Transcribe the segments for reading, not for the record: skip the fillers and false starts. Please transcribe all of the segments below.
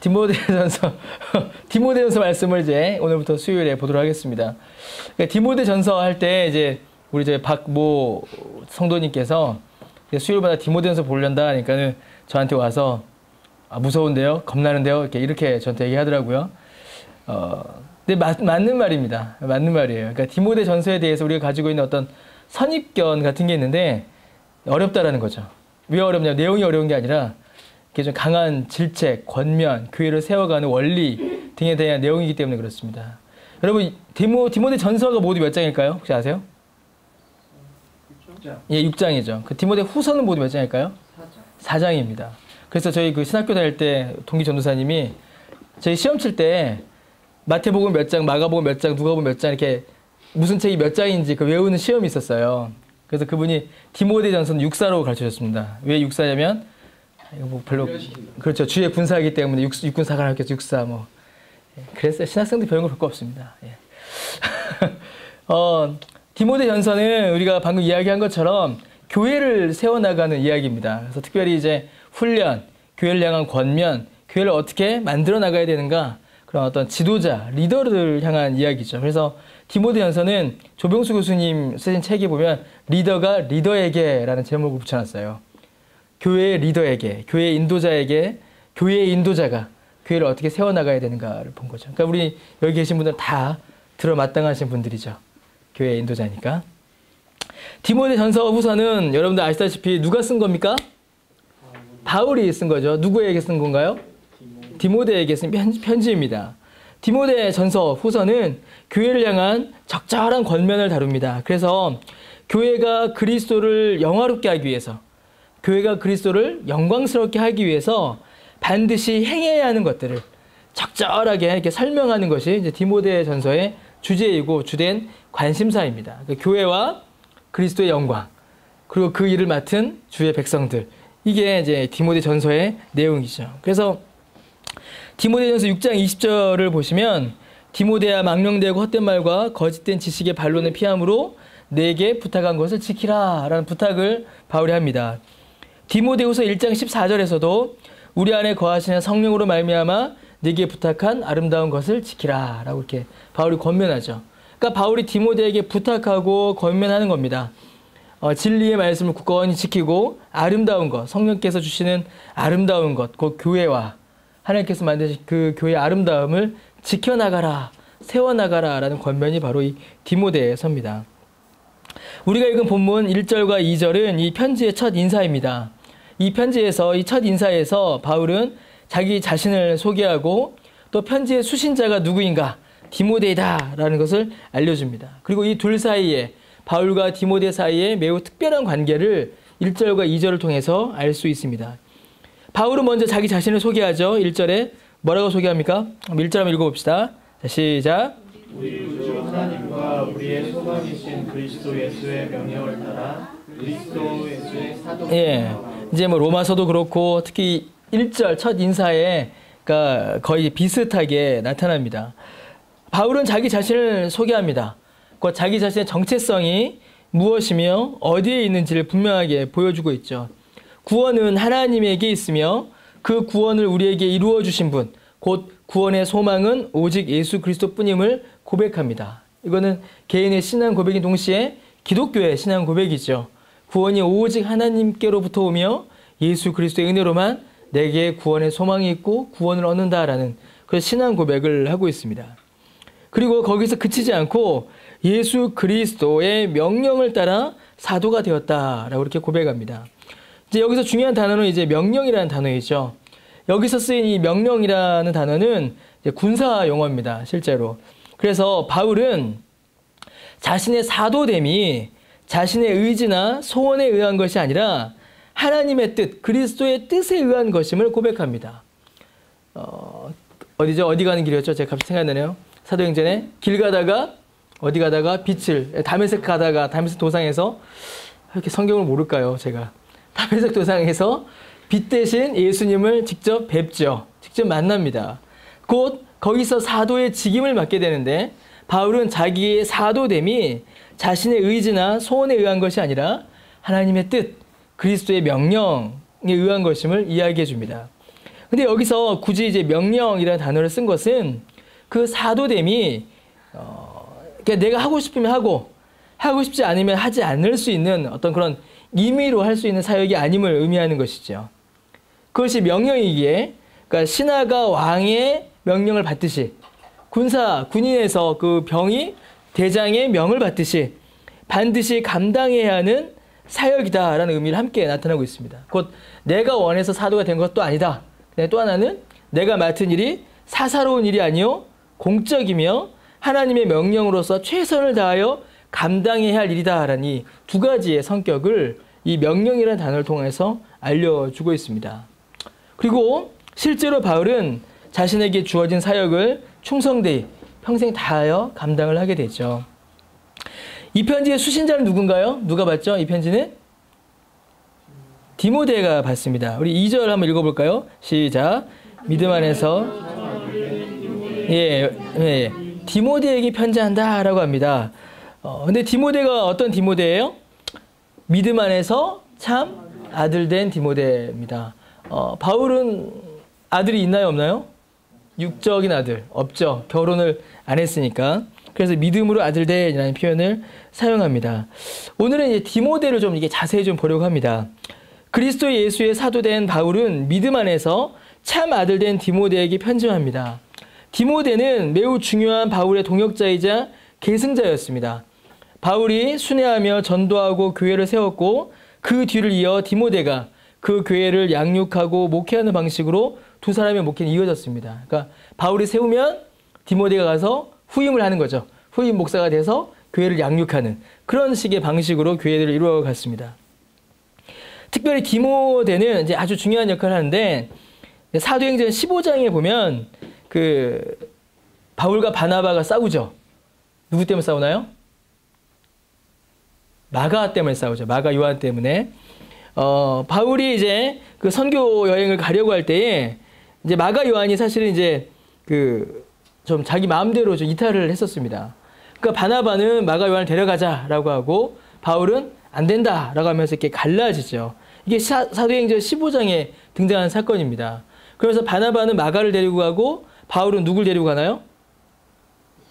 디모데전서 디모데전서 말씀을 이제 오늘부터 수요일에 보도록 하겠습니다. 그러니까 디모데전서 할 때 이제 우리 이제 박모 성도님께서 수요일마다 디모데전서 보려다 하니까는 저한테 와서 무서운데요, 겁나는데요, 이렇게 저한테 얘기하더라고요. 근데 맞는 말입니다. 맞는 말이에요. 그러니까 디모데전서에 대해서 우리가 가지고 있는 어떤 선입견 같은 게 있는데 어렵다라는 거죠. 왜 어렵냐? 내용이 어려운 게 아니라 이게 좀 강한 질책, 권면, 교회를 세워가는 원리 등에 대한 내용이기 때문에 그렇습니다. 여러분, 디모데 전서가 모두 몇 장일까요? 혹시 아세요? 6장. 예, 6장이죠. 그 디모데 후서는 모두 몇 장일까요? 4장입니다. 그래서 저희 그 신학교 다닐 때 동기 전도사님이 저희 시험 칠 때 마태복음 몇 장, 마가복음 몇 장, 누가복음 몇 장 이렇게 무슨 책이 몇 장인지 그 외우는 시험이 있었어요. 그래서 그분이 디모데전서는 육사로 가르쳐줬습니다. 왜 육사냐면 이거 뭐 별로 그렇죠. 주의 군사이기 때문에 육군사관 학교 육사 뭐 그랬어요. 신학생들 배운 거 별거 없습니다. 예. 디모데전서는 우리가 방금 이야기한 것처럼 교회를 세워나가는 이야기입니다. 그래서 특별히 이제 훈련, 교회를 향한 권면, 교회를 어떻게 만들어 나가야 되는가 그런 어떤 지도자, 리더를 향한 이야기죠. 그래서 디모데전서는 조병수 교수님 쓰신 책에 보면 리더가 리더에게라는 제목을 붙여놨어요. 교회의 리더에게, 교회의 인도자에게, 교회의 인도자가 교회를 어떻게 세워나가야 되는가를 본 거죠. 그러니까 우리 여기 계신 분들은 다 들어마땅하신 분들이죠. 교회의 인도자니까. 디모데전서 후서는 여러분들 아시다시피 누가 쓴 겁니까? 바울이 쓴 거죠. 누구에게 쓴 건가요? 디모데에게 쓴 편지입니다. 디모데전서 후서는 교회를 향한 적절한 권면을 다룹니다. 그래서 교회가 그리스도를 영화롭게 하기 위해서, 교회가 그리스도를 영광스럽게 하기 위해서 반드시 행해야 하는 것들을 적절하게 이렇게 설명하는 것이 이제 디모데전서의 주제이고 주된 관심사입니다. 그러니까 교회와 그리스도의 영광, 그리고 그 일을 맡은 주의 백성들, 이게 이제 디모데전서의 내용이죠. 그래서 디모데전서 6장 20절을 보시면 디모데야 망령되고 헛된 말과 거짓된 지식의 반론을 피함으로 내게 부탁한 것을 지키라 라는 부탁을 바울이 합니다. 디모데후서 1장 14절에서도 우리 안에 거하시는 성령으로 말미암아 내게 부탁한 아름다운 것을 지키라 라고 이렇게 바울이 권면하죠. 그러니까 바울이 디모데에게 부탁하고 권면하는 겁니다. 진리의 말씀을 굳건히 지키고 아름다운 것, 성령께서 주시는 아름다운 것, 곧 교회와 하나님께서 만드신 그 교회의 아름다움을 지켜나가라, 세워나가라 라는 권면이 바로 이 디모데서입니다. 우리가 읽은 본문 1절과 2절은 이 편지의 첫 인사입니다. 이 편지에서, 이 첫 인사에서 바울은 자기 자신을 소개하고 또 편지의 수신자가 누구인가, 디모데이다 라는 것을 알려줍니다. 그리고 이 둘 사이에, 바울과 디모데 사이에 매우 특별한 관계를 1절과 2절을 통해서 알 수 있습니다. 바울은 먼저 자기 자신을 소개하죠. 1절에 뭐라고 소개합니까? 1절 한번 읽어봅시다. 자, 시작. 우리 주 하나님과 우리의 소망이신 그리스도 예수의 명령을 따라 그리스도 예수의 사도. 예, 이제 뭐 로마서도 그렇고 특히 1절 첫 인사에 그러니까 거의 비슷하게 나타납니다. 바울은 자기 자신을 소개합니다. 곧 자기 자신의 정체성이 무엇이며 어디에 있는지를 분명하게 보여주고 있죠. 구원은 하나님에게 있으며 그 구원을 우리에게 이루어 주신 분, 곧 구원의 소망은 오직 예수 그리스도뿐임을 고백합니다. 이거는 개인의 신앙 고백인 동시에 기독교의 신앙 고백이죠. 구원이 오직 하나님께로부터 오며 예수 그리스도의 은혜로만 내게 구원의 소망이 있고 구원을 얻는다라는 그 신앙 고백을 하고 있습니다. 그리고 거기서 그치지 않고 예수 그리스도의 명령을 따라 사도가 되었다라고 이렇게 고백합니다. 이제 여기서 중요한 단어는 이제 명령이라는 단어이죠. 여기서 쓰인 이 명령이라는 단어는 이제 군사 용어입니다, 실제로. 그래서 바울은 자신의 사도됨이 자신의 의지나 소원에 의한 것이 아니라 하나님의 뜻, 그리스도의 뜻에 의한 것임을 고백합니다. 어디죠? 어디 가는 길이었죠? 제가 갑자기 생각나네요. 사도행전에 길 가다가 어디 가다가 빛을, 다메섹 가다가 다메섹 도상에서, 이렇게 성경을 모를까요, 제가. 다메섹 도상에서 빛 대신 예수님을 직접 뵙죠. 직접 만납니다. 곧 거기서 사도의 직임을 맡게 되는데 바울은 자기의 사도됨이 자신의 의지나 소원에 의한 것이 아니라 하나님의 뜻, 그리스도의 명령에 의한 것임을 이야기해 줍니다. 근데 여기서 굳이 이제 명령이라는 단어를 쓴 것은 그 사도됨이 그러니까 내가 하고 싶으면 하고 싶지 않으면 하지 않을 수 있는 어떤 그런 임의로 할 수 있는 사역이 아님을 의미하는 것이죠. 그것이 명령이기에 그러니까 신하가 왕의 명령을 받듯이 군인에서 그 병이 대장의 명을 받듯이 반드시 감당해야 하는 사역이다라는 의미를 함께 나타나고 있습니다. 곧 내가 원해서 사도가 된 것도 아니다. 또 하나는 내가 맡은 일이 사사로운 일이 아니요 공적이며 하나님의 명령으로서 최선을 다하여 감당해야 할 일이다라는 이 두 가지의 성격을 이 명령이라는 단어를 통해서 알려주고 있습니다. 그리고 실제로 바울은 자신에게 주어진 사역을 충성되이 평생 다하여 감당을 하게 되죠. 이 편지의 수신자는 누군가요? 누가 받죠? 이 편지는? 디모데가 받습니다. 우리 2절 한번 읽어볼까요? 시작. 믿음 안에서 디모데에게 편지한다 라고 합니다. 근데 디모데가 어떤 디모데예요? 믿음 안에서 참 아들 된 디모데입니다. 바울은 아들이 있나요, 없나요? 육적인 아들 없죠. 결혼을 안 했으니까. 그래서 믿음으로 아들 된이라는 표현을 사용합니다. 오늘은 이제 디모데를 좀 이게 자세히 좀 보려고 합니다. 그리스도 예수의 사도된 바울은 믿음 안에서 참 아들 된 디모데에게 편지합니다. 디모데는 매우 중요한 바울의 동역자이자 계승자였습니다. 바울이 순회하며 전도하고 교회를 세웠고 그 뒤를 이어 디모데가 그 교회를 양육하고 목회하는 방식으로 두 사람의 목회는 이어졌습니다. 그러니까 바울이 세우면 디모데가 가서 후임을 하는 거죠. 후임 목사가 돼서 교회를 양육하는 그런 식의 방식으로 교회를 이루어갔습니다. 특별히 디모데는 이제 아주 중요한 역할을 하는데 사도행전 15장에 보면 그 바울과 바나바가 싸우죠. 누구 때문에 싸우나요? 마가 때문에 싸우죠. 마가 요한 때문에. 바울이 이제 그 선교 여행을 가려고 할 때에 이제 마가 요한이 사실은 이제 그 좀 자기 마음대로 좀 이탈을 했었습니다. 그러니까 바나바는 마가 요한을 데려가자라고 하고 바울은 안 된다라고 하면서 이렇게 갈라지죠. 이게 사도행전 15장에 등장한 사건입니다. 그래서 바나바는 마가를 데리고 가고 바울은 누굴 데리고 가나요?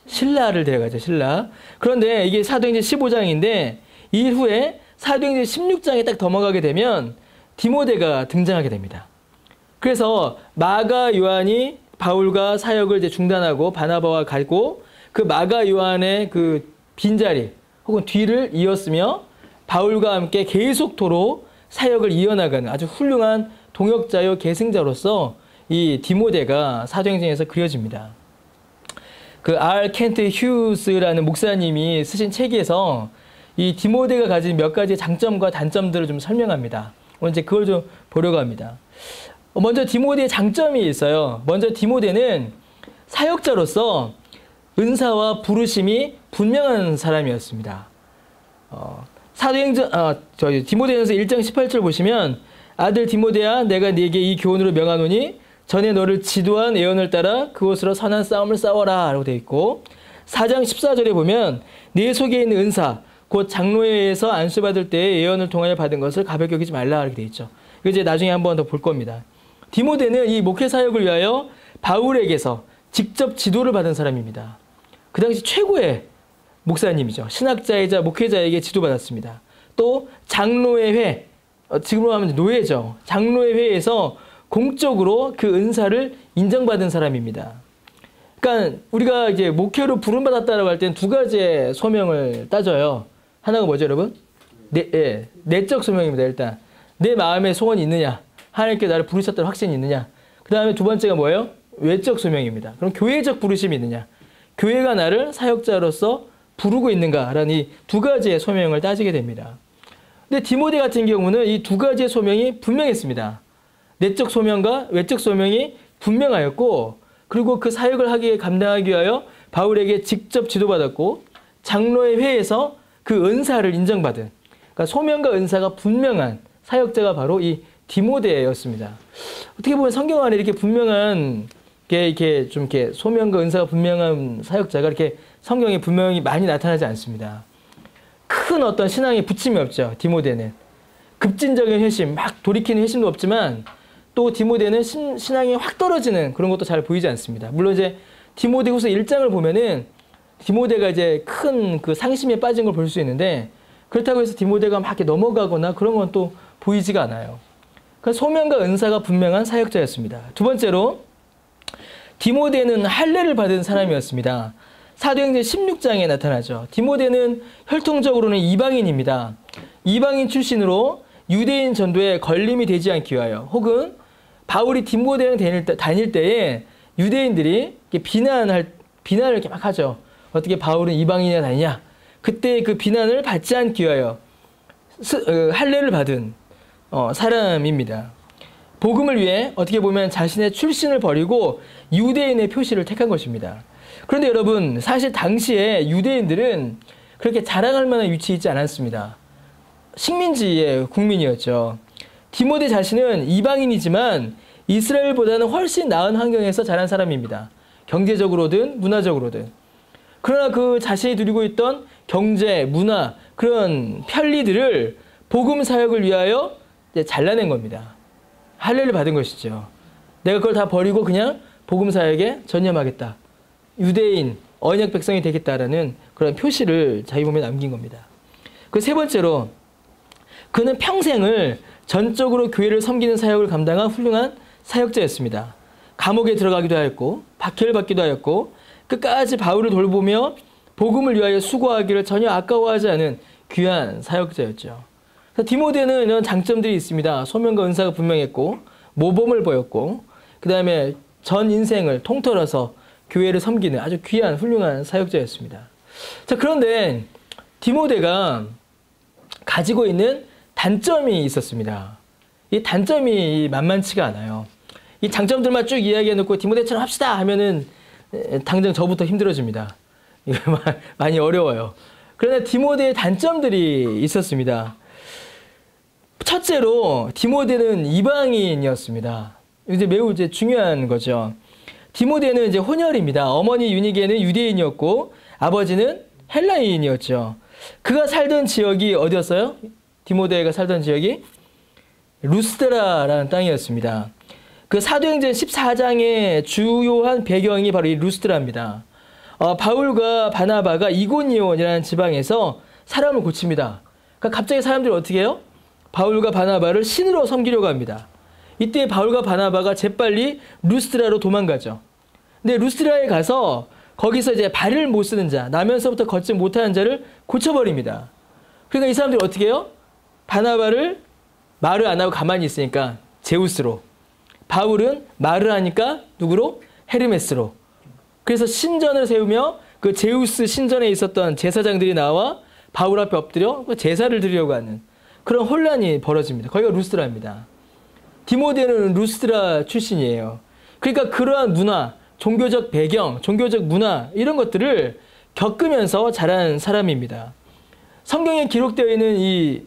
실라를 데려가죠. 실라. 그런데 이게 사도행전 15장인데 이후에 사도행전 16장에 딱 넘어가게 되면 디모데가 등장하게 됩니다. 그래서 마가 요한이 바울과 사역을 이제 중단하고 바나바와 가고 그 마가 요한의 그 빈자리 혹은 뒤를 이었으며 바울과 함께 계속토록 사역을 이어나가는 아주 훌륭한 동역자요 계승자로서 이 디모데가 사도행전에서 그려집니다. 그 R. 켄트 휴스라는 목사님이 쓰신 책에서 이 디모데가 가진 몇 가지 장점과 단점들을 좀 설명합니다. 오늘 이제 그걸 좀 보려고 합니다. 먼저 디모데의 장점이 있어요. 먼저 디모데는 사역자로서 은사와 부르심이 분명한 사람이었습니다. 디모데전서 1장 18절 보시면 아들 디모데야 내가 네게 이 교훈으로 명하노니 전에 너를 지도한 예언을 따라 그것으로 선한 싸움을 싸워라 라고 되어 있고 4장 14절에 보면 네 속에 있는 은사 곧 장로에 의해서 안수받을 때에 예언을 통하여 받은 것을 가볍게 여기지 말라 이렇게 되어 있죠. 이거 이제 나중에 한번 더 볼 겁니다. 디모데는 이 목회 사역을 위하여 바울에게서 직접 지도를 받은 사람입니다. 그 당시 최고의 목사님이죠. 신학자이자 목회자에게 지도받았습니다. 또 장로의 회, 지금으로 하면 노예죠. 장로의 회에서 공적으로 그 은사를 인정받은 사람입니다. 그러니까 우리가 이제 목회로 부름받았다라고 할 때는 두 가지의 소명을 따져요. 하나가 뭐죠, 여러분? 내적 소명입니다. 일단 내 마음에 소원이 있느냐, 하나님께 나를 부르셨다는 확신이 있느냐. 그 다음에 두 번째가 뭐예요? 외적 소명입니다. 그럼 교회적 부르심이 있느냐, 교회가 나를 사역자로서 부르고 있는가라는 이 두 가지의 소명을 따지게 됩니다. 근데 디모데 같은 경우는 이 두 가지의 소명이 분명했습니다. 내적 소명과 외적 소명이 분명하였고, 그리고 그 사역을 하기에 감당하기 위하여 바울에게 직접 지도받았고, 장로의 회에서 그 은사를 인정받은, 그러니까 소명과 은사가 분명한 사역자가 바로 이 디모데였습니다. 어떻게 보면 성경 안에 이렇게 분명한 이렇게 좀 이렇게 소명과 은사가 분명한 사역자가 이렇게 성경에 분명히 많이 나타나지 않습니다. 큰 어떤 신앙의 부침이 없죠. 디모데는 급진적인 회심, 막 돌이키는 회심도 없지만 또 디모데는 신앙이 확 떨어지는 그런 것도 잘 보이지 않습니다. 물론 이제 디모데후서 1장을 보면은 디모데가 이제 큰 그 상심에 빠진 걸 볼 수 있는데 그렇다고 해서 디모데가 막 이렇게 넘어가거나 그런 건 또 보이지가 않아요. 그러니까 소명과 은사가 분명한 사역자였습니다. 두 번째로 디모데는 할례를 받은 사람이었습니다. 사도행전 16장에 나타나죠. 디모데는 혈통적으로는 이방인입니다. 이방인 출신으로 유대인 전도에 걸림이 되지 않기 위하여 혹은 바울이 디모데랑 다닐 때에 유대인들이 비난을 이렇게 막 하죠. 어떻게 바울은 이방인이나 다니냐? 그때 그 비난을 받지 않기 위하여 할례를 받은 사람입니다. 복음을 위해 어떻게 보면 자신의 출신을 버리고 유대인의 표시를 택한 것입니다. 그런데 여러분, 사실 당시에 유대인들은 그렇게 자랑할 만한 위치에 있지 않았습니다. 식민지의 국민이었죠. 디모데 자신은 이방인이지만 이스라엘보다는 훨씬 나은 환경에서 자란 사람입니다. 경제적으로든 문화적으로든. 그러나 그 자신이 누리고 있던 경제, 문화, 그런 편리들을 복음 사역을 위하여 이제 잘라낸 겁니다. 할례를 받은 것이죠. 내가 그걸 다 버리고 그냥 복음 사역에 전념하겠다. 유대인, 언약 백성이 되겠다라는 그런 표시를 자기 몸에 남긴 겁니다. 그 세 번째로 그는 평생을 전적으로 교회를 섬기는 사역을 감당한 훌륭한 사역자였습니다. 감옥에 들어가기도 하였고 박해를 받기도 하였고 끝까지 바울을 돌보며 복음을 위하여 수고하기를 전혀 아까워하지 않은 귀한 사역자였죠. 디모데는 이런 장점들이 있습니다. 소명과 은사가 분명했고 모범을 보였고 그 다음에 전 인생을 통틀어서 교회를 섬기는 아주 귀한 훌륭한 사역자였습니다. 자, 그런데 디모데가 가지고 있는 단점이 있었습니다. 이 단점이 만만치가 않아요. 이 장점들만 쭉 이야기해 놓고 디모데처럼 합시다 하면은 당장 저부터 힘들어집니다. 이거 많이 어려워요. 그러나 디모데의 단점들이 있었습니다. 첫째로 디모데는 이방인이었습니다. 이제 매우 중요한 거죠. 디모데는 이제 혼혈입니다. 어머니 유니게는 유대인이었고 아버지는 헬라인이었죠. 그가 살던 지역이 어디였어요? 디모데가 살던 지역이 루스드라라는 땅이었습니다. 그 사도행전 14장의 주요한 배경이 바로 이 루스드라입니다. 바울과 바나바가 이고니온이라는 지방에서 사람을 고칩니다. 그러니까 갑자기 사람들이 어떻게 해요? 바울과 바나바를 신으로 섬기려고 합니다. 이때 바울과 바나바가 재빨리 루스드라로 도망가죠. 근데 루스드라에 가서 거기서 이제 발을 못 쓰는 자, 나면서부터 걷지 못하는 자를 고쳐버립니다. 그러니까 이 사람들이 어떻게 해요? 바나바를 말을 안 하고 가만히 있으니까 제우스로, 바울은 말을 하니까 누구로? 헤르메스로. 그래서 신전을 세우며 그 제우스 신전에 있었던 제사장들이 나와 바울 앞에 엎드려 제사를 드리려고 하는 그런 혼란이 벌어집니다. 거기가 루스드라입니다. 디모데는 루스드라 출신이에요. 그러니까 그러한 문화, 종교적 배경, 종교적 문화 이런 것들을 겪으면서 자란 사람입니다. 성경에 기록되어 있는 이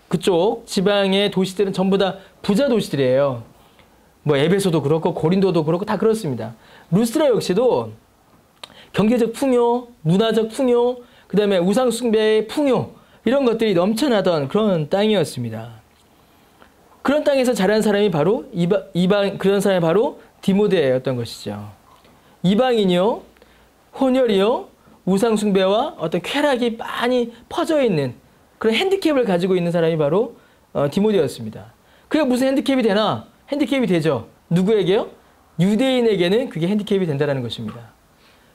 그쪽 지방의 도시들은 전부 다 부자 도시들이에요. 뭐 에베소도 그렇고 고린도도 그렇고 다 그렇습니다. 루스드라 역시도 경제적 풍요, 문화적 풍요, 그 다음에 우상 숭배의 풍요 이런 것들이 넘쳐나던 그런 땅이었습니다. 그런 땅에서 자란 사람이 바로 그런 사람이 바로 디모데였던 것이죠. 이방인이요, 혼혈이요, 우상 숭배와 어떤 쾌락이 많이 퍼져 있는 그런 핸디캡을 가지고 있는 사람이 바로 디모데였습니다. 그게 무슨 핸디캡이 되나? 핸디캡이 되죠. 누구에게요? 유대인에게는 그게 핸디캡이 된다는 것입니다.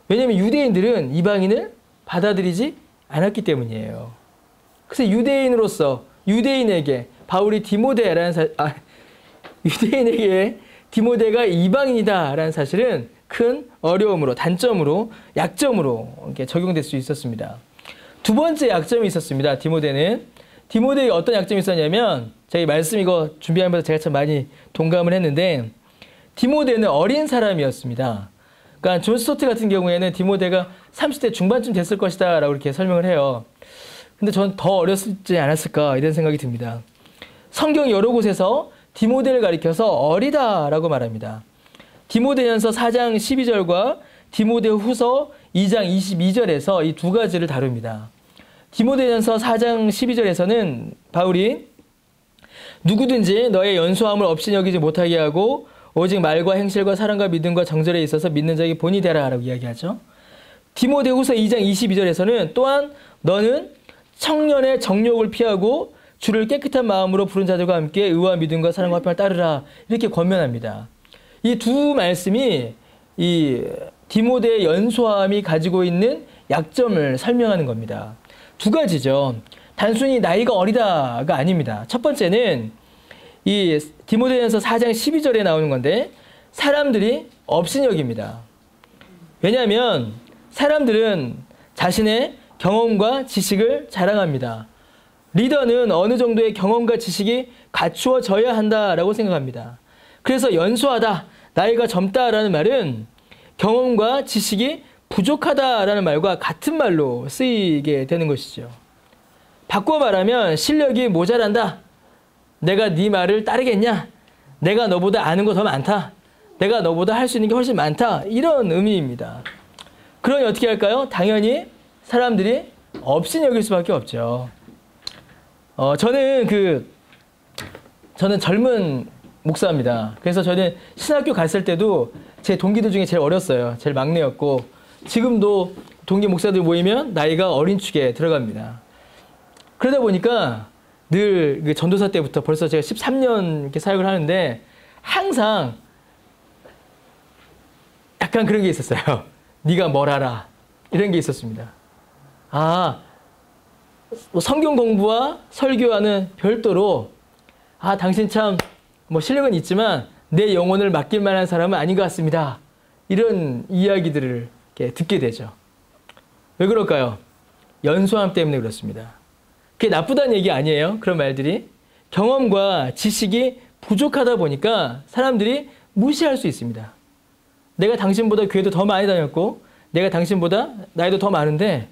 왜냐하면 유대인들은 이방인을 받아들이지 않았기 때문이에요. 그래서 유대인으로서 유대인에게 바울이 유대인에게 디모데가 이방인이다라는 사실은 큰 어려움으로, 단점으로, 약점으로 이렇게 적용될 수 있었습니다. 두 번째 약점이 있었습니다. 디모데에게 어떤 약점이 있었냐면 제가 말씀 이거 준비하면서 제가 참 많이 동감을 했는데 디모데는 어린 사람이었습니다. 그러니까 존 스토트 같은 경우에는 디모데가 30대 중반쯤 됐을 것이다 라고 이렇게 설명을 해요. 근데 전 더 어렸지 않았을까 이런 생각이 듭니다. 성경 여러 곳에서 디모데를 가리켜서 어리다라고 말합니다. 디모데전서 4장 12절과 디모데후서 2장 22절에서 이 두 가지를 다룹니다. 디모데전서 4장 12절에서는 바울이 누구든지 너의 연소함을 없이 여기지 못하게 하고 오직 말과 행실과 사랑과 믿음과 정절에 있어서 믿는 자에게 본이 되라 라고 이야기하죠. 디모데후서 2장 22절에서는 또한 너는 청년의 정욕을 피하고 주를 깨끗한 마음으로 부른 자들과 함께 의와 믿음과 사랑과 화평을 따르라 이렇게 권면합니다. 이 두 말씀이 이 디모데의 연소함이 가지고 있는 약점을 설명하는 겁니다. 두 가지죠. 단순히 나이가 어리다가 아닙니다. 첫 번째는 이 디모데전서 4장 12절에 나오는 건데 사람들이 업신여깁니다. 왜냐하면 사람들은 자신의 경험과 지식을 자랑합니다. 리더는 어느 정도의 경험과 지식이 갖추어져야 한다라고 생각합니다. 그래서 연소하다, 나이가 젊다라는 말은 경험과 지식이 부족하다라는 말과 같은 말로 쓰이게 되는 것이죠. 바꿔 말하면 실력이 모자란다. 내가 네 말을 따르겠냐? 내가 너보다 아는 거 더 많다. 내가 너보다 할 수 있는 게 훨씬 많다. 이런 의미입니다. 그러니 어떻게 할까요? 당연히 사람들이 업신여길 수밖에 없죠. 저는 젊은 목사입니다. 그래서 저는 신학교 갔을 때도 제 동기들 중에 제일 어렸어요. 제일 막내였고 지금도 동기 목사들 모이면 나이가 어린 축에 들어갑니다. 그러다 보니까 늘 전도사 때부터 벌써 제가 13년 이렇게 사역을 하는데 항상 약간 그런 게 있었어요. 네가 뭘 알아? 이런 게 있었습니다. 성경 공부와 설교와는 별도로 당신 참 실력은 있지만 내 영혼을 맡길 만한 사람은 아닌 것 같습니다. 이런 이야기들을 이렇게 듣게 되죠. 왜 그럴까요? 연소함 때문에 그렇습니다. 그게 나쁘다는 얘기 아니에요. 그런 말들이. 경험과 지식이 부족하다 보니까 사람들이 무시할 수 있습니다. 내가 당신보다 교회도 더 많이 다녔고 내가 당신보다 나이도 더 많은데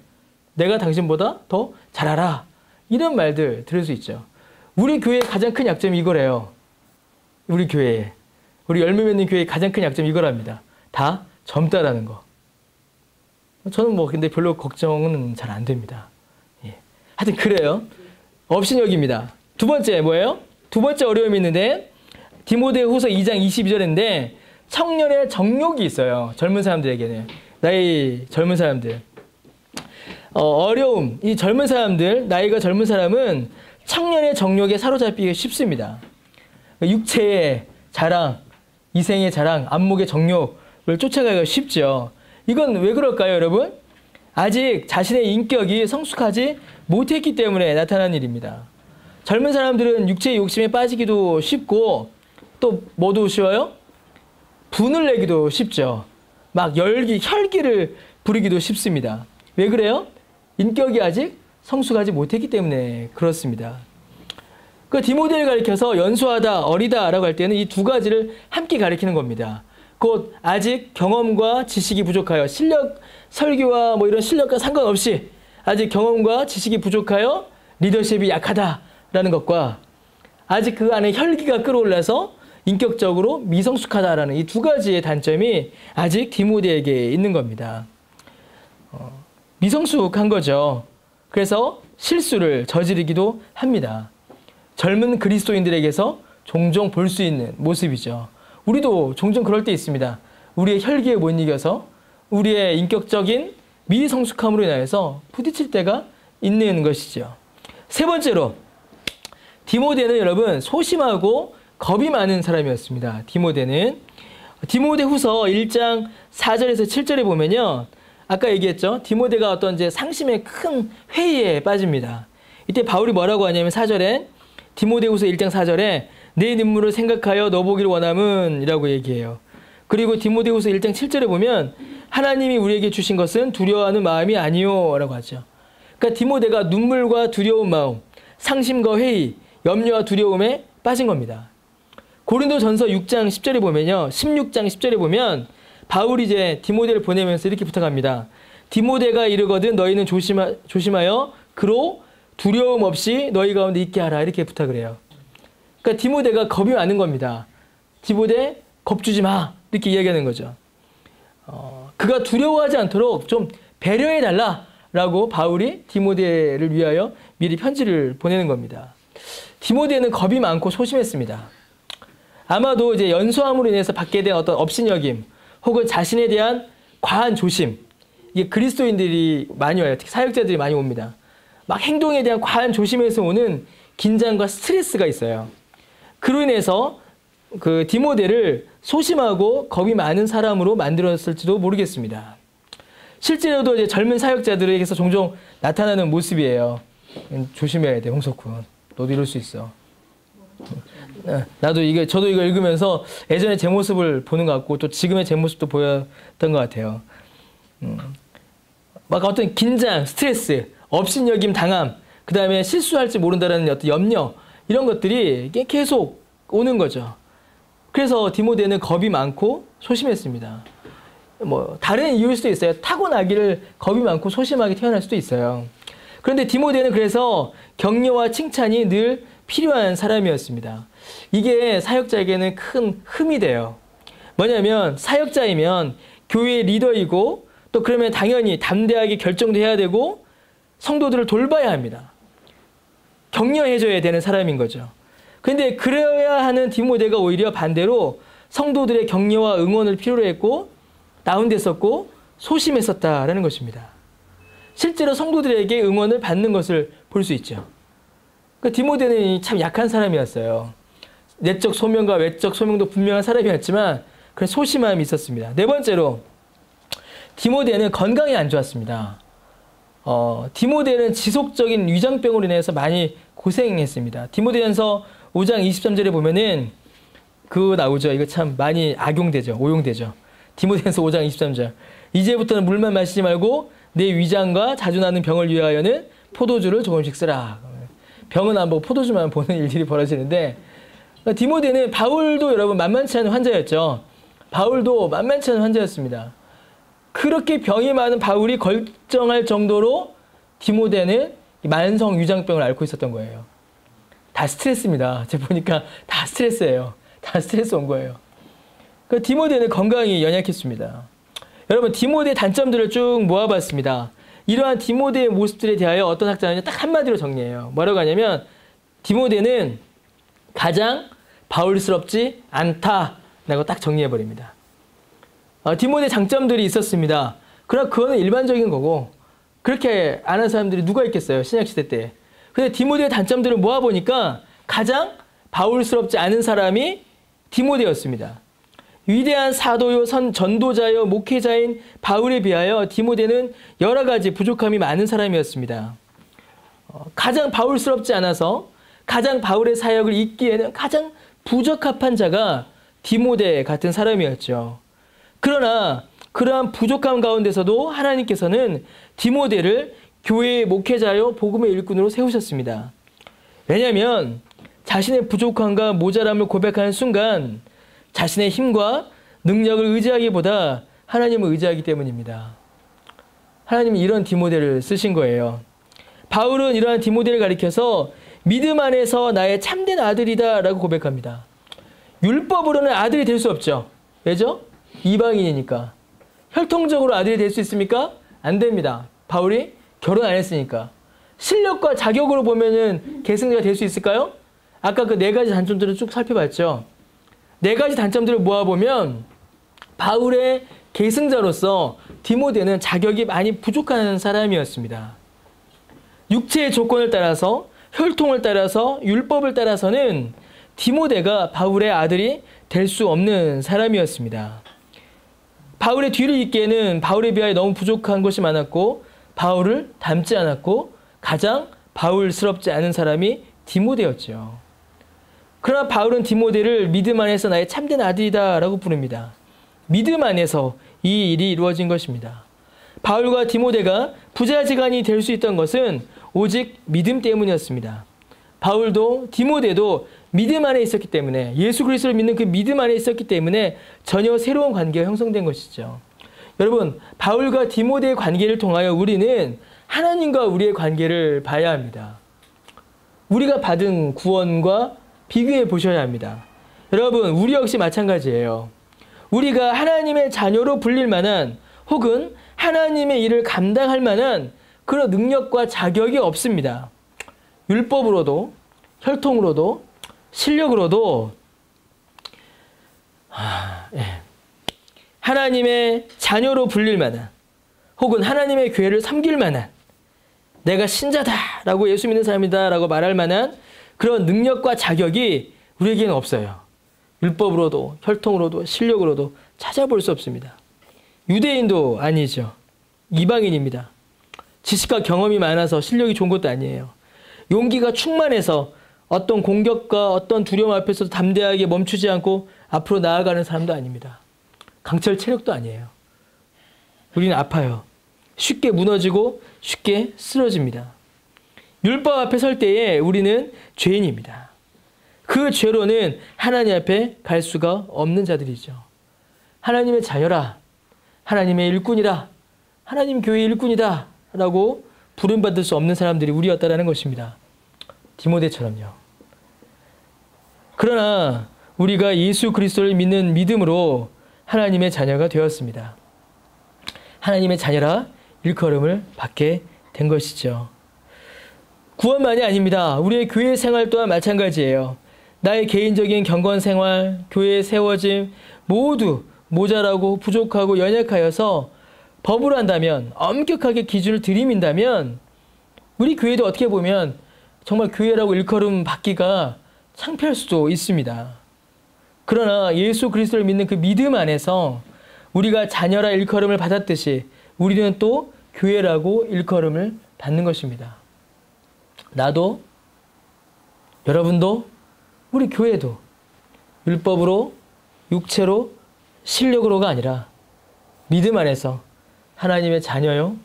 내가 당신보다 더 잘 알아. 이런 말들 들을 수 있죠. 우리 교회의 가장 큰 약점이 이거래요. 우리 열매 맺는 교회의 가장 큰 약점이 이거랍니다. 다 젊다라는 거. 저는 근데 별로 걱정은 잘 안 됩니다. 예. 하여튼 그래요. 업신여깁니다. 두 번째 뭐예요? 두 번째 어려움이 있는데 디모데후서 2장 22절인데 청년의 정욕이 있어요. 젊은 사람들에게는. 나이 젊은 사람들. 어려움. 이 젊은 사람들, 나이가 젊은 사람은 청년의 정욕에 사로잡히기 쉽습니다. 육체의 자랑, 이생의 자랑, 안목의 정욕을 쫓아가기가 쉽죠. 이건 왜 그럴까요, 여러분? 아직 자신의 인격이 성숙하지 못했기 때문에 나타난 일입니다. 젊은 사람들은 육체의 욕심에 빠지기도 쉽고 또 뭐도 쉬워요? 분을 내기도 쉽죠. 막 혈기를 부리기도 쉽습니다. 왜 그래요? 인격이 아직 성숙하지 못했기 때문에 그렇습니다. 그 디모데를 가리켜서 연소하다, 어리다라고 할 때는 이 두 가지를 함께 가리키는 겁니다. 곧 아직 경험과 지식이 부족하여 설교와 이런 실력과 상관없이 아직 경험과 지식이 부족하여 리더십이 약하다라는 것과 아직 그 안에 혈기가 끌어올라서 인격적으로 미성숙하다라는 이 두 가지의 단점이 아직 디모데에게 있는 겁니다. 미성숙한 거죠. 그래서 실수를 저지르기도 합니다. 젊은 그리스도인들에게서 종종 볼 수 있는 모습이죠. 우리도 종종 그럴 때 있습니다. 우리의 혈기에 못 이겨서 우리의 인격적인 미성숙함으로 인하여서 부딪힐 때가 있는 것이죠. 세 번째로 디모데는 여러분 소심하고 겁이 많은 사람이었습니다. 디모데후서 1장 4절에서 7절에 보면요. 아까 얘기했죠. 디모데가 어떤 이제 상심의 큰 회의에 빠집니다. 이때 바울이 뭐라고 하냐면 4절에 디모데후서 1장 4절에 내 눈물을 생각하여 너 보기를 원함은 이라고 얘기해요. 그리고 디모데후서 1장 7절에 보면 하나님이 우리에게 주신 것은 두려워하는 마음이 아니요 라고 하죠. 그러니까 디모데가 눈물과 두려운 마음, 상심과 회의, 염려와 두려움에 빠진 겁니다. 고린도전서 6장 10절에 보면요. 16장 10절에 보면 바울이 이제 디모데를 보내면서 이렇게 부탁합니다. 디모데가 이르거든 너희는 조심하여 그로 두려움 없이 너희 가운데 있게 하라. 이렇게 부탁을 해요. 그러니까 디모데가 겁이 많은 겁니다. 디모데 겁주지 마. 이렇게 이야기하는 거죠. 그가 두려워하지 않도록 좀 배려해달라라고 바울이 디모데를 위하여 미리 편지를 보내는 겁니다. 디모데는 겁이 많고 소심했습니다. 아마도 이제 연소함으로 인해서 받게 된 어떤 업신여김 혹은 자신에 대한 과한 조심, 이게 그리스도인들이 많이 와요. 특히 사역자들이 많이 옵니다. 막 행동에 대한 과한 조심에서 오는 긴장과 스트레스가 있어요. 그로 인해서 그 디모데를 소심하고 겁이 많은 사람으로 만들었을지도 모르겠습니다. 실제로도 이제 젊은 사역자들에게서 종종 나타나는 모습이에요. 조심해야 돼, 홍석훈. 너도 이럴 수 있어. 저도 이거 읽으면서 예전에 제 모습을 보는 것 같고 또 지금의 제 모습도 보였던 것 같아요. 막 어떤 긴장, 스트레스, 업신여김 당함, 그 다음에 실수할지 모른다는 어떤 염려, 이런 것들이 계속 오는 거죠. 그래서 디모데는 겁이 많고 소심했습니다. 뭐 다른 이유일 수도 있어요. 타고나기를 겁이 많고 소심하게 태어날 수도 있어요. 그런데 디모데는 그래서 격려와 칭찬이 늘 필요한 사람이었습니다. 이게 사역자에게는 큰 흠이 돼요. 뭐냐면 사역자이면 교회의 리더이고 또 그러면 당연히 담대하게 결정도 해야 되고 성도들을 돌봐야 합니다. 격려해줘야 되는 사람인 거죠. 그런데 그래야 하는 디모데가 오히려 반대로 성도들의 격려와 응원을 필요로 했고 다운됐었고 소심했었다라는 것입니다. 실제로 성도들에게 응원을 받는 것을 볼 수 있죠. 그러니까 디모데는 참 약한 사람이었어요. 내적 소명과 외적 소명도 분명한 사람이었지만 그런 소심함이 있었습니다. 네 번째로 디모데는 건강이 안 좋았습니다. 디모데는 지속적인 위장병으로 인해서 많이 고생했습니다. 디모데전서 5장 23절에 보면은 그거 나오죠. 이거 참 많이 악용되죠. 오용되죠. 디모데전서 5장 23절. 이제부터는 물만 마시지 말고 내 위장과 자주 나는 병을 위하여는 포도주를 조금씩 쓰라. 병은 안 보고 포도주만 보는 일들이 벌어지는데 디모데는 바울도 여러분 만만치 않은 환자였죠. 바울도 만만치 않은 환자였습니다. 그렇게 병이 많은 바울이 결정할 정도로 디모데는 만성 위장병을 앓고 있었던 거예요. 다 스트레스입니다. 제가 보니까 다 스트레스예요. 다 스트레스 온 거예요. 그러니까 디모데는 건강이 연약했습니다. 여러분 디모데의 단점들을 쭉 모아봤습니다. 이러한 디모데의 모습들에 대하여 어떤 학자는 딱 한마디로 정리해요. 뭐라고 하냐면 디모데는 가장 바울스럽지 않다라고 딱 정리해버립니다. 디모데 장점들이 있었습니다. 그러나 그거는 일반적인 거고 그렇게 아는 사람들이 누가 있겠어요. 신약시대 때. 근데 디모데의 단점들을 모아보니까 가장 바울스럽지 않은 사람이 디모데였습니다. 위대한 사도요 전도자요 목회자인 바울에 비하여 디모데는 여러 가지 부족함이 많은 사람이었습니다. 가장 바울스럽지 않아서 가장 바울의 사역을 잇기에는 가장 부적합한 자가 디모데 같은 사람이었죠. 그러나 그러한 부족함 가운데서도 하나님께서는 디모데를 교회의 목회자요 복음의 일꾼으로 세우셨습니다. 왜냐하면 자신의 부족함과 모자람을 고백하는 순간 자신의 힘과 능력을 의지하기보다 하나님을 의지하기 때문입니다. 하나님이 이런 디모데를 쓰신 거예요. 바울은 이러한 디모데를 가리켜서 믿음 안에서 나의 참된 아들이다 라고 고백합니다. 율법으로는 아들이 될 수 없죠. 왜죠? 이방인이니까. 혈통적으로 아들이 될 수 있습니까? 안 됩니다. 바울이 결혼 안 했으니까. 실력과 자격으로 보면은 계승자가 될 수 있을까요? 아까 그 네 가지 단점들을 쭉 살펴봤죠. 네 가지 단점들을 모아보면 바울의 계승자로서 디모데는 자격이 많이 부족한 사람이었습니다. 육체의 조건을 따라서 혈통을 따라서 율법을 따라서는 디모데가 바울의 아들이 될 수 없는 사람이었습니다. 바울의 뒤를 잇기에는 바울에 비하여 너무 부족한 것이 많았고 바울을 닮지 않았고 가장 바울스럽지 않은 사람이 디모데였죠. 그러나 바울은 디모데를 믿음 안에서 나의 참된 아들이다 라고 부릅니다. 믿음 안에서 이 일이 이루어진 것입니다. 바울과 디모데가 부자지간이 될 수 있던 것은 오직 믿음 때문이었습니다. 바울도 디모데도 믿음 안에 있었기 때문에 예수 그리스도를 믿는 그 믿음 안에 있었기 때문에 전혀 새로운 관계가 형성된 것이죠. 여러분 바울과 디모데의 관계를 통하여 우리는 하나님과 우리의 관계를 봐야 합니다. 우리가 받은 구원과 비교해 보셔야 합니다. 여러분 우리 역시 마찬가지예요. 우리가 하나님의 자녀로 불릴 만한 혹은 하나님의 일을 감당할 만한 그런 능력과 자격이 없습니다. 율법으로도 혈통으로도 실력으로도 하나님의 자녀로 불릴 만한 혹은 하나님의 교회를 섬길 만한 내가 신자다라고 예수 믿는 사람이다라고 말할 만한 그런 능력과 자격이 우리에게는 없어요. 율법으로도 혈통으로도 실력으로도 찾아볼 수 없습니다. 유대인도 아니죠. 이방인입니다. 지식과 경험이 많아서 실력이 좋은 것도 아니에요. 용기가 충만해서 어떤 공격과 어떤 두려움 앞에서도 담대하게 멈추지 않고 앞으로 나아가는 사람도 아닙니다. 강철 체력도 아니에요. 우리는 아파요. 쉽게 무너지고 쉽게 쓰러집니다. 율법 앞에 설 때에 우리는 죄인입니다. 그 죄로는 하나님 앞에 갈 수가 없는 자들이죠. 하나님의 자녀라, 하나님의 일꾼이라, 하나님 교회의 일꾼이다 라고 부름받을 수 없는 사람들이 우리였다라는 것입니다. 디모데처럼요. 그러나 우리가 예수 그리스도를 믿는 믿음으로 하나님의 자녀가 되었습니다. 하나님의 자녀라 일컬음을 받게 된 것이죠. 구원만이 아닙니다. 우리의 교회 생활 또한 마찬가지예요. 나의 개인적인 경건 생활, 교회의 세워짐 모두 모자라고 부족하고 연약하여서 법으로 한다면, 엄격하게 기준을 들이민다면 우리 교회도 어떻게 보면 정말 교회라고 일컬음 받기가 창피할 수도 있습니다. 그러나 예수 그리스도를 믿는 그 믿음 안에서 우리가 자녀라 일컬음을 받았듯이 우리는 또 교회라고 일컬음을 받는 것입니다. 나도, 여러분도, 우리 교회도 율법으로, 육체로, 실력으로가 아니라 믿음 안에서 하나님의 자녀요,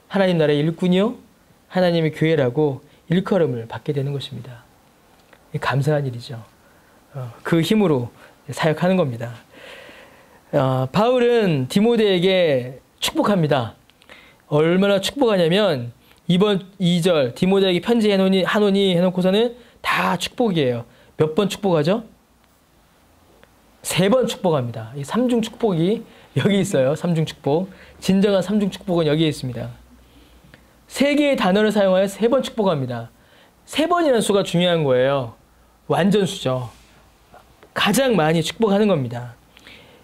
하나님 나라의 일꾼이요, 하나님의 교회라고 일컬음을 받게 되는 것입니다. 감사한 일이죠. 그 힘으로 사역하는 겁니다. 바울은 디모데에게 축복합니다. 얼마나 축복하냐면 이번 2절 디모데에게 편지 하노니 해놓고서는 다 축복이에요. 몇 번 축복하죠? 3번 축복합니다. 이 3중 축복이 여기 있어요. 3중 축복. 진정한 3중 축복은 여기에 있습니다. 3개의 단어를 사용하여 3번 축복합니다. 3번이라는 수가 중요한 거예요. 완전수죠. 가장 많이 축복하는 겁니다.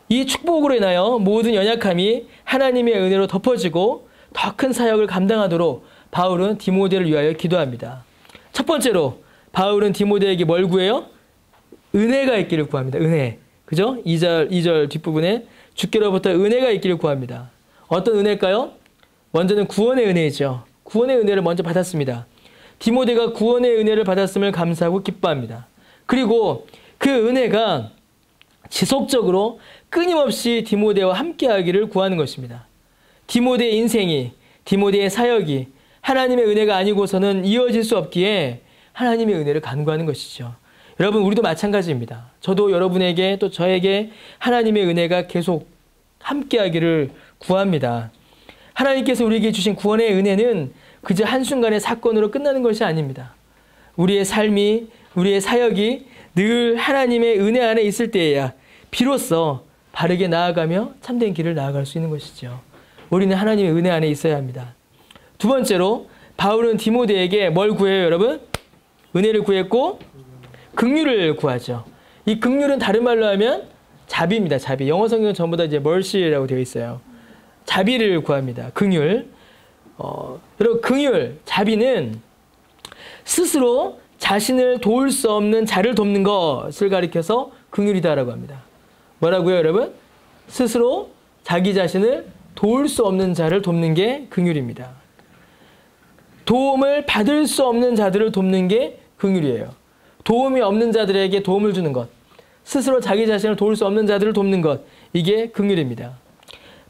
이 축복으로 인하여 모든 연약함이 하나님의 은혜로 덮어지고 더 큰 사역을 감당하도록 바울은 디모데를 위하여 기도합니다. 첫 번째로 바울은 디모데에게 뭘 구해요? 은혜가 있기를 구합니다. 은혜. 그죠? 2절 뒷부분에 주께로부터 은혜가 있기를 구합니다. 어떤 은혜일까요? 먼저는 구원의 은혜이죠. 구원의 은혜를 먼저 받았습니다. 디모데가 구원의 은혜를 받았음을 감사하고 기뻐합니다. 그리고 그 은혜가 지속적으로 끊임없이 디모데와 함께하기를 구하는 것입니다. 디모데의 인생이, 디모데의 사역이 하나님의 은혜가 아니고서는 이어질 수 없기에 하나님의 은혜를 간구하는 것이죠. 여러분, 우리도 마찬가지입니다. 저도 여러분에게 또 저에게 하나님의 은혜가 계속 함께하기를 구합니다. 하나님께서 우리에게 주신 구원의 은혜는 그저 한순간의 사건으로 끝나는 것이 아닙니다. 우리의 삶이, 우리의 사역이 늘 하나님의 은혜 안에 있을 때에야 비로소 바르게 나아가며 참된 길을 나아갈 수 있는 것이죠. 우리는 하나님의 은혜 안에 있어야 합니다. 두 번째로 바울은 디모데에게 뭘 구해요, 여러분? 은혜를 구했고 긍휼을 구하죠. 이 긍휼은 다른 말로 하면 자비입니다. 자비. 영어 성경은 전부 다 이제 mercy라고 되어 있어요. 자비를 구합니다. 긍휼. 여러분, 긍휼, 자비는 스스로 자신을 도울 수 없는 자를 돕는 것을 가리켜서 긍휼이다라고 합니다. 뭐라고요, 여러분? 스스로 자기 자신을 도울 수 없는 자를 돕는 게 긍휼입니다. 도움을 받을 수 없는 자들을 돕는 게 긍휼이에요. 도움이 없는 자들에게 도움을 주는 것, 스스로 자기 자신을 도울 수 없는 자들을 돕는 것, 이게 긍휼입니다.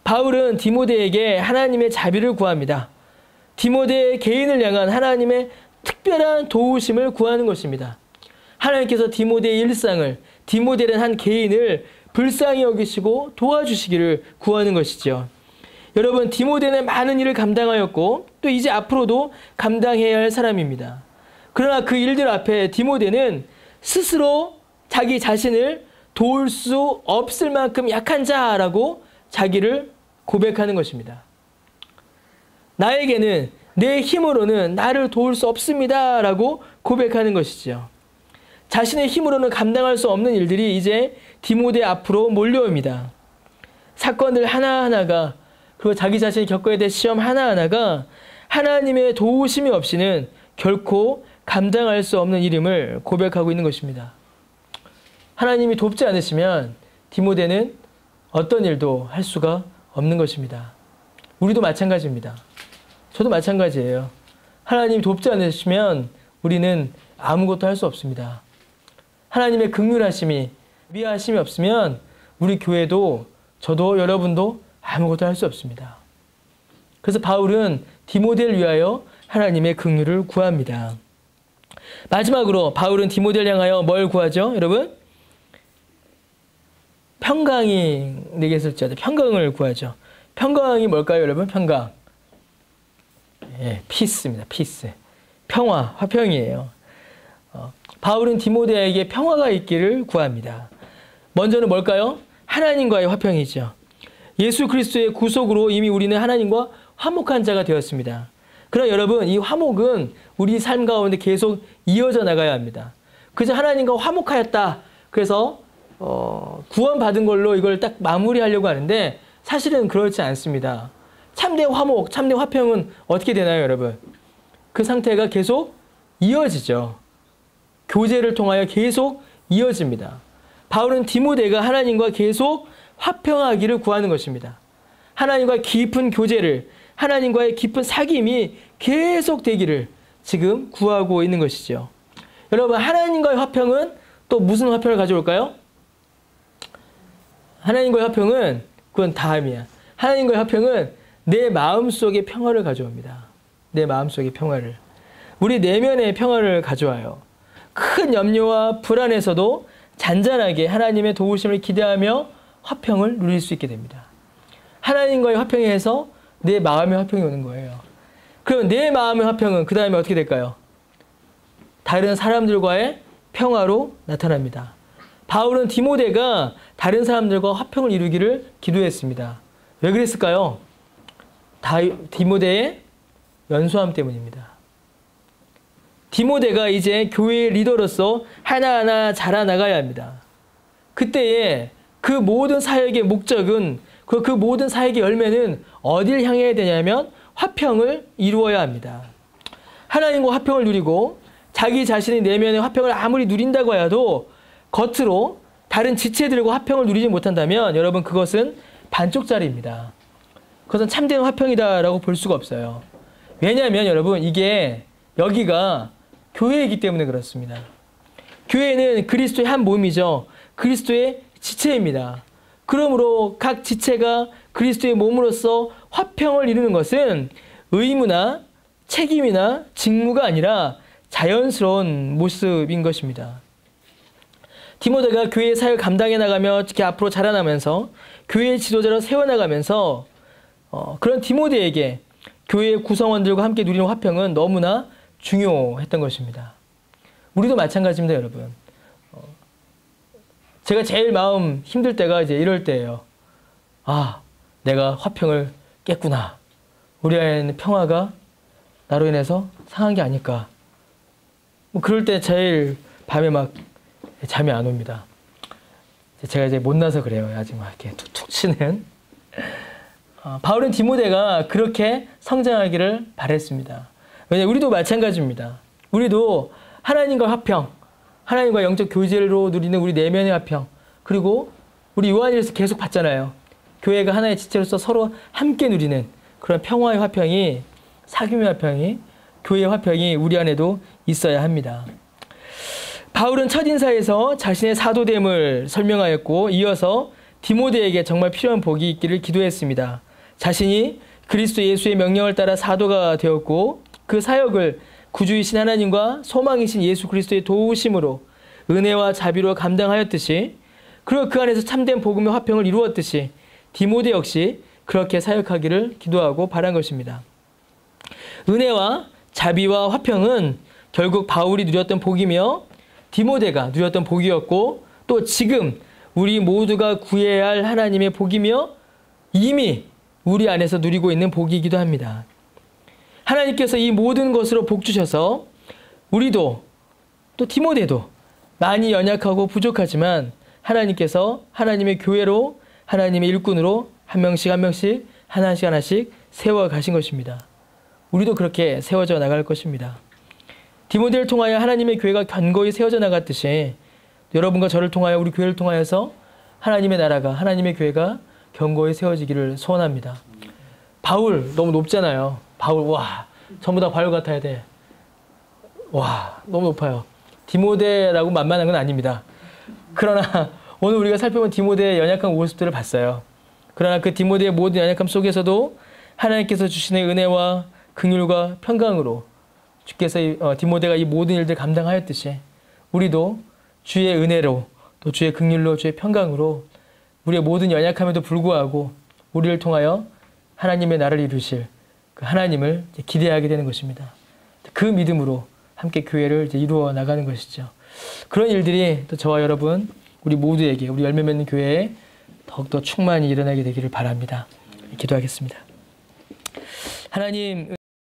바울은 디모데에게 하나님의 자비를 구합니다. 디모데의 개인을 향한 하나님의 특별한 도우심을 구하는 것입니다. 하나님께서 디모데의 일상을, 디모데라는 한 개인을 불쌍히 여기시고 도와주시기를 구하는 것이죠. 여러분, 디모데는 많은 일을 감당하였고 또 이제 앞으로도 감당해야 할 사람입니다. 그러나 그 일들 앞에 디모데는 스스로 자기 자신을 도울 수 없을 만큼 약한 자라고 자기를 고백하는 것입니다. 나에게는 내 힘으로는 나를 도울 수 없습니다 라고 고백하는 것이죠. 자신의 힘으로는 감당할 수 없는 일들이 이제 디모데 앞으로 몰려옵니다. 사건들 하나하나가, 그리고 자기 자신이 겪어야 될 시험 하나하나가 하나님의 도우심이 없이는 결코 감당할 수 없는 일임을 고백하고 있는 것입니다. 하나님이 돕지 않으시면 디모데는 어떤 일도 할 수가 없는 것입니다. 우리도 마찬가지입니다. 저도 마찬가지예요. 하나님이 돕지 않으시면 우리는 아무것도 할 수 없습니다. 하나님의 긍휼하심이, 미하심이 없으면 우리 교회도, 저도, 여러분도 아무것도 할 수 없습니다. 그래서 바울은 디모데를 위하여 하나님의 긍휼을 구합니다. 마지막으로 바울은 디모데를 향하여 뭘 구하죠? 여러분? 평강이 내게 있을지어다. 평강을 구하죠. 평강이 뭘까요, 여러분? 평강. 예, 피스입니다. 피스. 평화, 화평이에요. 바울은 디모데에게 평화가 있기를 구합니다. 먼저는 뭘까요? 하나님과의 화평이죠. 예수 그리스도의 구속으로 이미 우리는 하나님과 화목한 자가 되었습니다. 그러나 여러분, 이 화목은 우리 삶 가운데 계속 이어져 나가야 합니다. 그저 하나님과 화목하였다, 그래서 구원받은 걸로 이걸 딱 마무리하려고 하는데 사실은 그렇지 않습니다. 참된 화목, 참된 화평은 어떻게 되나요, 여러분? 그 상태가 계속 이어지죠. 교제를 통하여 계속 이어집니다. 바울은 디모데가 하나님과 계속 화평하기를 구하는 것입니다. 하나님과 깊은 교제를, 하나님과의 깊은 사귐이 계속 되기를 지금 구하고 있는 것이죠. 여러분, 하나님과의 화평은 또 무슨 화평을 가져올까요? 하나님과의 화평은 그건 다음이야. 하나님과의 화평은 내 마음속의 평화를 가져옵니다. 내 마음속의 평화를. 우리 내면의 평화를 가져와요. 큰 염려와 불안에서도 잔잔하게 하나님의 도우심을 기대하며 화평을 누릴 수 있게 됩니다. 하나님과의 화평에서 내 마음의 화평이 오는 거예요. 그럼 내 마음의 화평은 그 다음에 어떻게 될까요? 다른 사람들과의 평화로 나타납니다. 바울은 디모데가 다른 사람들과 화평을 이루기를 기도했습니다. 왜 그랬을까요? 디모데의 연소함 때문입니다. 디모데가 이제 교회의 리더로서 하나하나 자라나가야 합니다. 그때에 그 모든 사역의 목적은, 그 모든 사역의 열매는 어딜 향해야 되냐면 화평을 이루어야 합니다. 하나님과 화평을 누리고 자기 자신의 내면의 화평을 아무리 누린다고 해도 겉으로 다른 지체들과 화평을 누리지 못한다면 여러분, 그것은 반쪽짜리입니다. 그것은 참된 화평이다라고 볼 수가 없어요. 왜냐하면 여러분, 이게 여기가 교회이기 때문에 그렇습니다. 교회는 그리스도의 한 몸이죠. 그리스도의 지체입니다. 그러므로 각 지체가 그리스도의 몸으로서 화평을 이루는 것은 의무나 책임이나 직무가 아니라 자연스러운 모습인 것입니다. 디모데가 교회의 사역을 감당해 나가며 특히 앞으로 자라나면서 교회의 지도자로 세워나가면서 그런 디모데에게 교회의 구성원들과 함께 누리는 화평은 너무나 중요했던 것입니다. 우리도 마찬가지입니다, 여러분. 제가 제일 마음 힘들 때가 이제 이럴 때예요. 아, 내가 화평을 깼구나. 우리 안에는 평화가 나로 인해서 상한 게 아닐까. 뭐 그럴 때 제일 밤에 막 잠이 안 옵니다. 제가 이제 못나서 그래요. 아직 막 이렇게 툭툭 치는. 바울은 디모데가 그렇게 성장하기를 바랬습니다. 왜냐하면 우리도 마찬가지입니다. 우리도 하나님과 화평, 하나님과 영적 교제로 누리는 우리 내면의 화평, 그리고 우리 요한일서 계속 봤잖아요. 교회가 하나의 지체로서 서로 함께 누리는 그런 평화의 화평이, 사귐의 화평이, 교회의 화평이 우리 안에도 있어야 합니다. 바울은 첫인사에서 자신의 사도됨을 설명하였고 이어서 디모데에게 정말 필요한 복이 있기를 기도했습니다. 자신이 그리스도 예수의 명령을 따라 사도가 되었고 그 사역을 구주이신 하나님과 소망이신 예수 그리스도의 도우심으로 은혜와 자비로 감당하였듯이, 그리고 그 안에서 참된 복음의 화평을 이루었듯이 디모데 역시 그렇게 사역하기를 기도하고 바란 것입니다. 은혜와 자비와 화평은 결국 바울이 누렸던 복이며 디모데가 누렸던 복이었고, 또 지금 우리 모두가 구해야 할 하나님의 복이며 이미 우리 안에서 누리고 있는 복이기도 합니다. 하나님께서 이 모든 것으로 복 주셔서 우리도 또 디모데도 많이 연약하고 부족하지만 하나님께서 하나님의 교회로 하나님의 일꾼으로 한 명씩 한 명씩 하나씩 세워 가신 것입니다. 우리도 그렇게 세워져 나갈 것입니다. 디모데를 통하여 하나님의 교회가 견고히 세워져 나갔듯이 여러분과 저를 통하여 우리 교회를 통하여서 하나님의 나라가 하나님의 교회가 견고히 세워지기를 소원합니다. 바울 너무 높잖아요. 바울 와 전부 다 바울 같아야 돼. 와 너무 높아요. 디모데라고 만만한 건 아닙니다. 그러나 오늘 우리가 살펴본 디모데의 연약한 모습들을 봤어요. 그러나 그 디모데의 모든 연약함 속에서도 하나님께서 주시는 은혜와 긍휼과 평강으로 주께서 디모데가 이 모든 일들 감당하였듯이 우리도 주의 은혜로 또 주의 긍휼로 주의 평강으로 우리의 모든 연약함에도 불구하고 우리를 통하여 하나님의 나라를 이루실 그 하나님을 기대하게 되는 것입니다. 그 믿음으로 함께 교회를 이제 이루어 나가는 것이죠. 그런 일들이 또 저와 여러분 우리 모두에게 우리 열매 맺는 교회에 더욱더 충만히 일어나게 되기를 바랍니다. 기도하겠습니다. 하나님